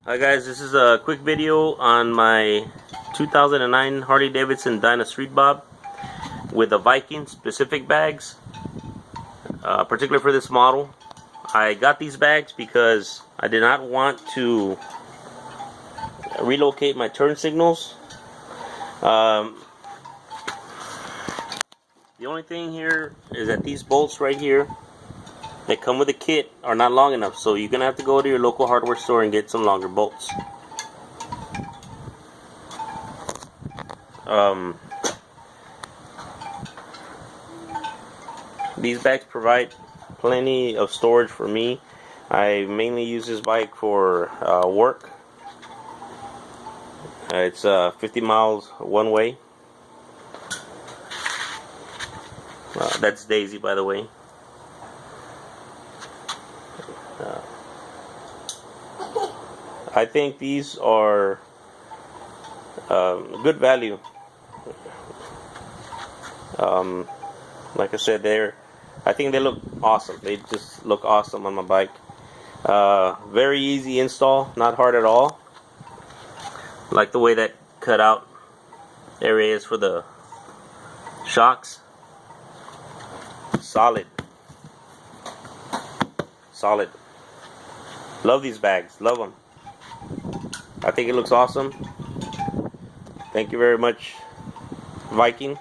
Hi guys, this is a quick video on my 2009 Harley-Davidson Dyna Street Bob with the Viking specific bags, particularly for this model. I got these bags because I did not want to relocate my turn signals. The only thing here is that these bolts right here that come with the kit are not long enough, so you're gonna have to go to your local hardware store and get some longer bolts. These bags provide plenty of storage for me. I mainly use this bike for work. It's 50 miles one way. That's Daisy, by the way. I think these are good value. Like I said, I think they look awesome. They just look awesome on my bike. Very easy install, not hard at all. Like the way that cutout area is for the shocks. Solid. Solid. Love these bags. Love them. I think it looks awesome. Thank you very much, Viking.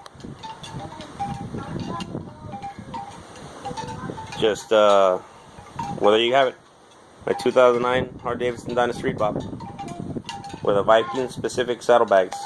Just, well, there you have it. My 2009 Harley-Davidson Dyna Street Bob with a Viking specific saddlebags.